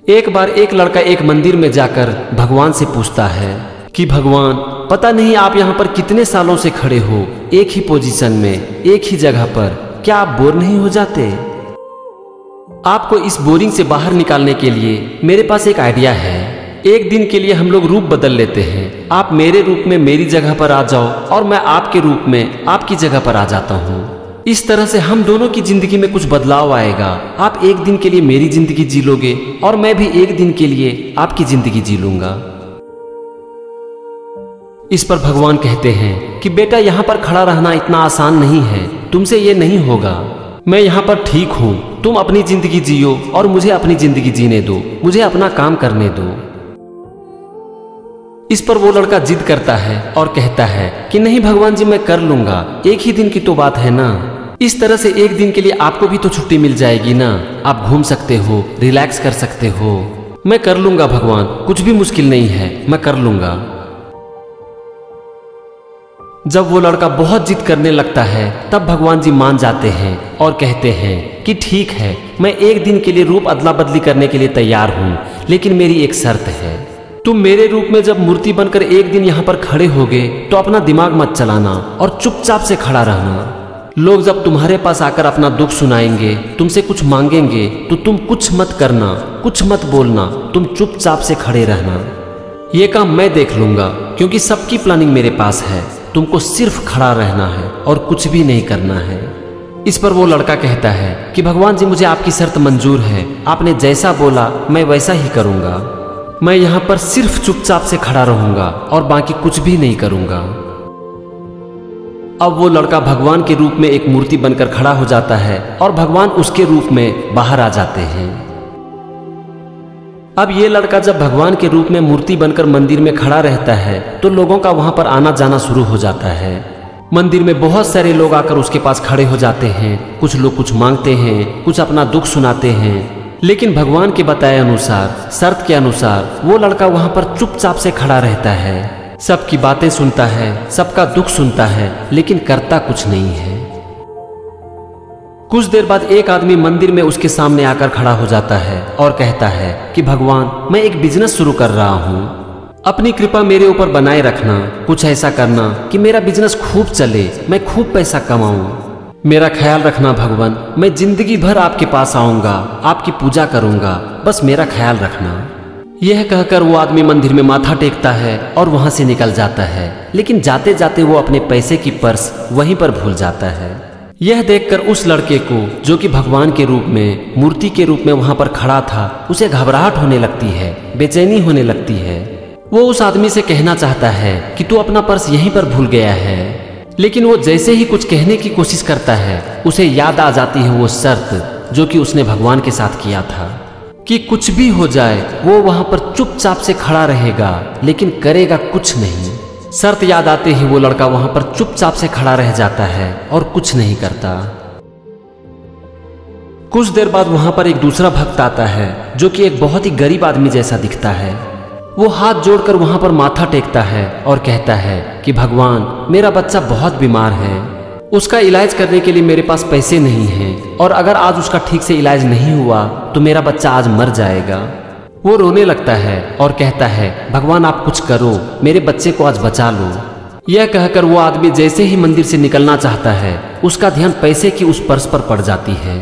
एक बार एक लड़का एक मंदिर में जाकर भगवान से पूछता है कि भगवान, पता नहीं आप यहाँ पर कितने सालों से खड़े हो, एक ही पोजीशन में, एक ही जगह पर, क्या आप बोर नहीं हो जाते? आपको इस बोरिंग से बाहर निकालने के लिए मेरे पास एक आइडिया है। एक दिन के लिए हम लोग रूप बदल लेते हैं। आप मेरे रूप में मेरी जगह पर आ जाओ और मैं आपके रूप में आपकी जगह पर आ जाता हूँ। इस तरह से हम दोनों की जिंदगी में कुछ बदलाव आएगा। आप एक दिन के लिए मेरी जिंदगी जी लोगे और मैं भी एक दिन के लिए आपकी जिंदगी जी लूंगा। इस पर भगवान कहते हैं कि बेटा, यहाँ पर खड़ा रहना इतना आसान नहीं है, तुमसे ये नहीं होगा। मैं यहाँ पर ठीक हूँ, तुम अपनी जिंदगी जियो और मुझे अपनी जिंदगी जीने दो, मुझे अपना काम करने दो। इस पर वो लड़का जिद करता है और कहता है कि नहीं भगवान जी, मैं कर लूंगा, एक ही दिन की तो बात है ना। इस तरह से एक दिन के लिए आपको भी तो छुट्टी मिल जाएगी ना, आप घूम सकते हो, रिलैक्स कर सकते हो। मैं कर लूंगा भगवान, कुछ भी मुश्किल नहीं है, मैं कर लूंगा। जब वो लड़का बहुत जिद करने लगता है तब भगवान जी मान जाते हैं और कहते हैं कि ठीक है, मैं एक दिन के लिए रूप अदला बदली करने के लिए तैयार हूं, लेकिन मेरी एक शर्त है। तुम मेरे रूप में जब मूर्ति बनकर एक दिन यहाँ पर खड़े होगे तो अपना दिमाग मत चलाना और चुपचाप से खड़ा रहना। लोग जब तुम्हारे पास आकर अपना दुख सुनाएंगे, तुमसे कुछ मांगेंगे, तो तुम कुछ मत करना, कुछ मत बोलना, तुम चुपचाप से खड़े रहना। ये काम मैं देख लूंगा, क्योंकि सबकी प्लानिंग मेरे पास है। तुमको सिर्फ खड़ा रहना है और कुछ भी नहीं करना है। इस पर वो लड़का कहता है कि भगवान जी, मुझे आपकी शर्त मंजूर है, आपने जैसा बोला मैं वैसा ही करूंगा। मैं यहाँ पर सिर्फ चुपचाप से खड़ा रहूंगा और बाकी कुछ भी नहीं करूंगा। अब वो लड़का भगवान के रूप में एक मूर्ति बनकर खड़ा हो जाता है और भगवान उसके रूप में बाहर आ जाते हैं। अब ये लड़का जब भगवान के रूप में मूर्ति बनकर मंदिर में खड़ा रहता है तो लोगों का वहां पर आना जाना शुरू हो जाता है। मंदिर में बहुत सारे लोग आकर उसके पास खड़े हो जाते हैं। कुछ लोग कुछ मांगते हैं, कुछ अपना दुख सुनाते हैं, लेकिन भगवान के बताए अनुसार, शर्त के अनुसार वो लड़का वहां पर चुपचाप से खड़ा रहता है। सबकी बातें सुनता है, सबका दुख सुनता है, लेकिन करता कुछ नहीं है। कुछ देर बाद एक आदमी मंदिर में उसके सामने आकर खड़ा हो जाता है और कहता है कि भगवान, मैं एक बिजनेस शुरू कर रहा हूँ, अपनी कृपा मेरे ऊपर बनाए रखना। कुछ ऐसा करना कि मेरा बिजनेस खूब चले, मैं खूब पैसा कमाऊं। मेरा ख्याल रखना भगवान, मैं जिंदगी भर आपके पास आऊंगा, आपकी पूजा करूंगा, बस मेरा ख्याल रखना। यह कहकर वो आदमी मंदिर में माथा टेकता है और वहां से निकल जाता है, लेकिन जाते जाते वो अपने पैसे की पर्स वहीं पर भूल जाता है। यह देखकर उस लड़के को, जो कि भगवान के रूप में, मूर्ति के रूप में वहां पर खड़ा था, उसे घबराहट होने लगती है, बेचैनी होने लगती है। वो उस आदमी से कहना चाहता है कि तू अपना पर्स यहीं पर भूल गया है, लेकिन वो जैसे ही कुछ कहने की कोशिश करता है, उसे याद आ जाती है वो शर्त जो कि उसने भगवान के साथ किया था कि कुछ भी हो जाए वो वहां पर चुपचाप से खड़ा रहेगा, लेकिन करेगा कुछ नहीं। शर्त याद आते ही वो लड़का वहां पर चुपचाप से खड़ा रह जाता है और कुछ नहीं करता। कुछ देर बाद वहां पर एक दूसरा भक्त आता है जो कि एक बहुत ही गरीब आदमी जैसा दिखता है। वो हाथ जोड़कर वहां पर माथा टेकता है और कहता है कि भगवान, मेरा बच्चा बहुत बीमार है, उसका इलाज करने के लिए मेरे पास पैसे नहीं हैं, और अगर आज उसका ठीक से इलाज नहीं हुआ तो मेरा बच्चा आज मर जाएगा। वो रोने लगता है और कहता है, भगवान आप कुछ करो, मेरे बच्चे को आज बचा लो। यह कहकर वो आदमी जैसे ही मंदिर से निकलना चाहता है, उसका ध्यान पैसे की उस पर्स पर पड़ जाती है।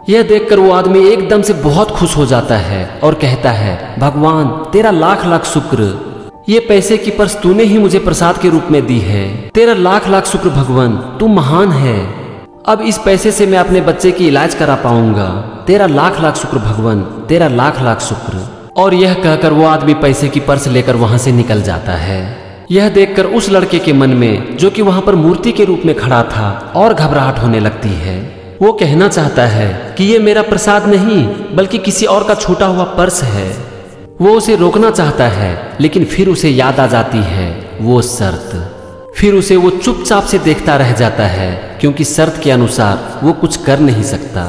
यह देखकर वो आदमी एकदम से बहुत खुश हो जाता है और कहता है, भगवान तेरा लाख लाख शुक्र, ये पैसे की पर्स तूने ही मुझे प्रसाद के रूप में दी है। तेरा लाख लाख शुक्र भगवान, तू महान है। अब इस पैसे से मैं अपने बच्चे की इलाज करा पाऊंगा। तेरा लाख लाख शुक्र भगवान, तेरा लाख लाख शुक्र। और यह कहकर वो आदमी पैसे की पर्स लेकर वहां से निकल जाता है। यह देखकर उस लड़के के मन में, जो कि वहां पर मूर्ति के रूप में खड़ा था, और घबराहट होने लगती है। वो कहना चाहता है कि ये मेरा प्रसाद नहीं, बल्कि किसी और का छूटा हुआ पर्स है। वो उसे रोकना चाहता है, लेकिन फिर उसे याद आ जाती है वो शर्त। फिर उसे वो चुपचाप से देखता रह जाता है, क्योंकि शर्त के अनुसार वो कुछ कर नहीं सकता।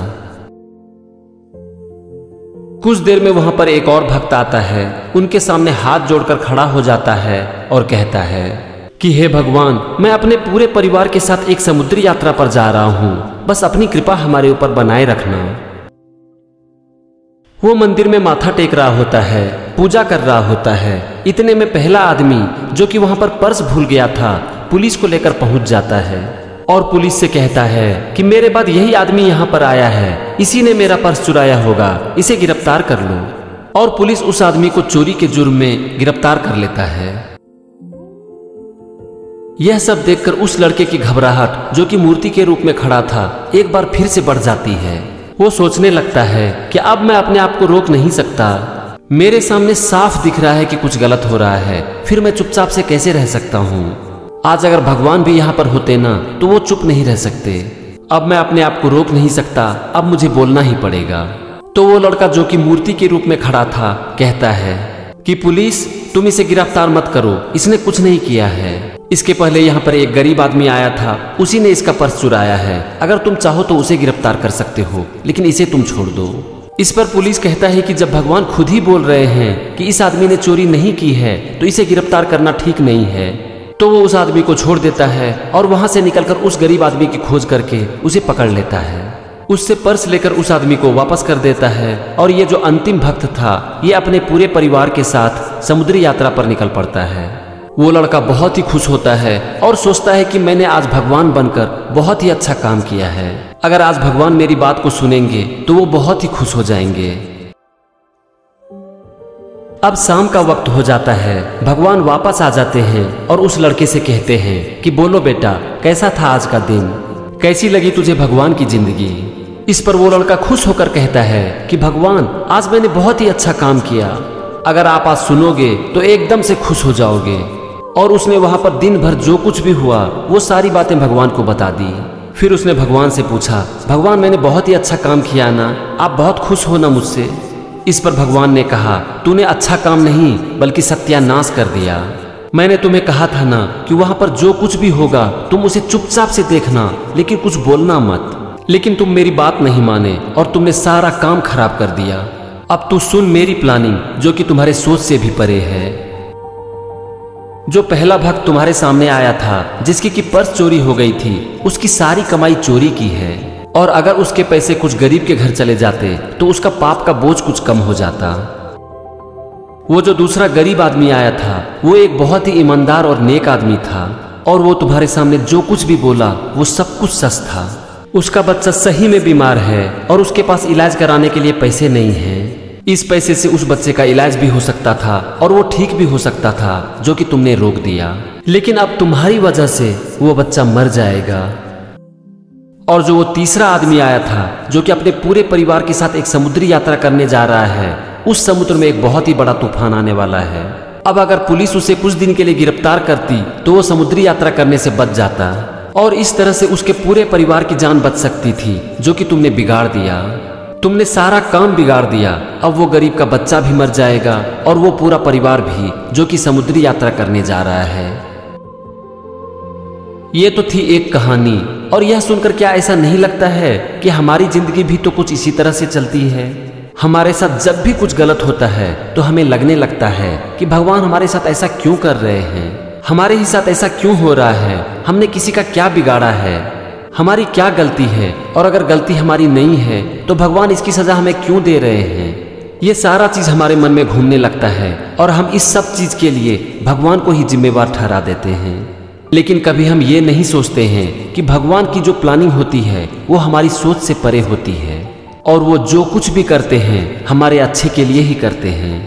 कुछ देर में वहां पर एक और भक्त आता है, उनके सामने हाथ जोड़कर खड़ा हो जाता है और कहता है कि हे भगवान, मैं अपने पूरे परिवार के साथ एक समुद्री यात्रा पर जा रहा हूं, बस अपनी कृपा हमारे ऊपर बनाए रखना। वो मंदिर में माथा टेक रहा होता है, पूजा कर रहा होता है। इतने में पहला आदमी जो कि वहां पर पर्स भूल गया था, पुलिस को लेकर पहुंच जाता है और पुलिस से कहता है कि मेरे बाद यही आदमी यहाँ पर आया है, इसी ने मेरा पर्स चुराया होगा, इसे गिरफ्तार कर लो। और पुलिस उस आदमी को चोरी के जुर्म में गिरफ्तार कर लेता है। यह सब देखकर उस लड़के की घबराहट जो कि मूर्ति के रूप में खड़ा था, एक बार फिर से बढ़ जाती है। वो सोचने लगता है कि अब मैं अपने आप को रोक नहीं सकता, मेरे सामने साफ दिख रहा है कि कुछ गलत हो रहा है, फिर मैं चुपचाप से कैसे रह सकता हूँ। आज अगर भगवान भी यहाँ पर होते ना तो वो चुप नहीं रह सकते। अब मैं अपने आप को रोक नहीं सकता, अब मुझे बोलना ही पड़ेगा। तो वो लड़का जो कि मूर्ति के रूप में खड़ा था कहता है कि पुलिस तुम इसे गिरफ्तार मत करो, इसने कुछ नहीं किया है। इसके पहले यहाँ पर एक गरीब आदमी आया था, उसी ने इसका पर्स चुराया है, अगर तुम चाहो तो उसे गिरफ्तार कर सकते हो, लेकिन इसे तुम छोड़ दो। इस पर पुलिस कहता है कि जब भगवान खुद ही बोल रहे हैं कि इस आदमी ने चोरी नहीं की है तो इसे गिरफ्तार करना ठीक नहीं है। तो वो उस आदमी को छोड़ देता है और वहां से निकलकर उस गरीब आदमी की खोज करके उसे पकड़ लेता है। उससे पर्स लेकर उस आदमी को वापस कर देता है और ये जो अंतिम भक्त था, ये अपने पूरे परिवार के साथ समुद्री यात्रा पर निकल पड़ता है। वो लड़का बहुत ही खुश होता है और सोचता है कि मैंने आज भगवान बनकर बहुत ही अच्छा काम किया है। अगर आज भगवान मेरी बात को सुनेंगे तो वो बहुत ही खुश हो जाएंगे। अब शाम का वक्त हो जाता है, भगवान वापस आ जाते हैं और उस लड़के से कहते हैं कि बोलो बेटा, कैसा था आज का दिन, कैसी लगी तुझे भगवान की जिंदगी। इस पर वो लड़का खुश होकर कहता है कि भगवान आज मैंने बहुत ही अच्छा काम किया, अगर आप आज सुनोगे तो एकदम से खुश हो जाओगे। और उसने वहां पर दिन भर जो कुछ भी हुआ वो सारी बातें भगवान को बता दी। फिर उसने भगवान से पूछा, भगवान मैंने बहुत ही अच्छा काम किया ना, आप बहुत खुश हो ना मुझसे। इस पर भगवान ने कहा, तूने अच्छा काम नहीं बल्कि सत्यानाश कर दिया। मैंने तुम्हें कहा था ना कि वहां पर जो कुछ भी होगा तुम उसे चुपचाप से देखना, लेकिन कुछ बोलना मत। लेकिन तुम मेरी बात नहीं माने और तुमने सारा काम खराब कर दिया। अब तू सुन मेरी प्लानिंग जो कि तुम्हारे सोच से भी परे है। जो पहला भक्त तुम्हारे सामने आया था, जिसकी की पर्स चोरी हो गई थी, उसकी सारी कमाई चोरी की है और अगर उसके पैसे कुछ गरीब के घर चले जाते तो उसका पाप का बोझ कुछ कम हो जाता। वो जो दूसरा गरीब आदमी आया था, वो एक बहुत ही ईमानदार और नेक आदमी था और वो तुम्हारे सामने जो कुछ भी बोला वो सब कुछ सच था। उसका बच्चा सही में बीमार है और उसके पास इलाज कराने के लिए पैसे नहीं हैं। इस पैसे से उस बच्चे का इलाज भी हो सकता था और वो ठीक भी हो सकता था, जो कि तुमने रोक दिया। लेकिन अब तुम्हारी वजह से वो बच्चा मर जाएगा। और जो वो तीसरा आदमी आया था, जो कि अपने पूरे परिवार के साथ एक समुद्री यात्रा करने जा रहा है, उस समुद्र में एक बहुत ही बड़ा तूफान आने वाला है। अब अगर पुलिस उसे कुछ दिन के लिए गिरफ्तार करती तो वो समुद्री यात्रा करने से बच जाता और इस तरह से उसके पूरे परिवार की जान बच सकती थी, जो कि तुमने बिगाड़ दिया। तुमने सारा काम बिगाड़ दिया। अब वो गरीब का बच्चा भी मर जाएगा और वो पूरा परिवार भी, जो कि समुद्री यात्रा करने जा रहा है। ये तो थी एक कहानी। और यह सुनकर क्या ऐसा नहीं लगता है कि हमारी जिंदगी भी तो कुछ इसी तरह से चलती है। हमारे साथ जब भी कुछ गलत होता है तो हमें लगने लगता है कि भगवान हमारे साथ ऐसा क्यों कर रहे हैं, हमारे ही साथ ऐसा क्यों हो रहा है, हमने किसी का क्या बिगाड़ा है, हमारी क्या गलती है, और अगर गलती हमारी नहीं है तो भगवान इसकी सजा हमें क्यों दे रहे हैं। ये सारा चीज हमारे मन में घूमने लगता है और हम इस सब चीज के लिए भगवान को ही जिम्मेवार ठहरा देते हैं। लेकिन कभी हम ये नहीं सोचते हैं कि भगवान की जो प्लानिंग होती है वो हमारी सोच से परे होती है और वो जो कुछ भी करते हैं हमारे अच्छे के लिए ही करते हैं।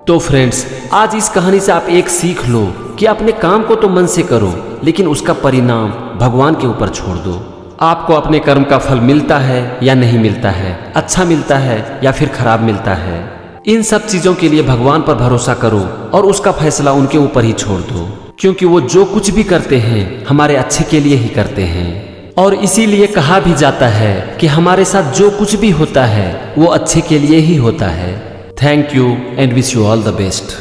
तो फ्रेंड्स, आज इस कहानी से आप एक सीख लो कि अपने काम को तो मन से करो, लेकिन उसका परिणाम भगवान के ऊपर छोड़ दो। आपको अपने कर्म का फल मिलता है या नहीं मिलता है, अच्छा मिलता है या फिर खराब मिलता है, इन सब चीजों के लिए भगवान पर भरोसा करो और उसका फैसला उनके ऊपर ही छोड़ दो, क्योंकि वो जो कुछ भी करते हैं हमारे अच्छे के लिए ही करते हैं। और इसीलिए कहा भी जाता है कि हमारे साथ जो कुछ भी होता है वो अच्छे के लिए ही होता है। Thank you and wish you all the best.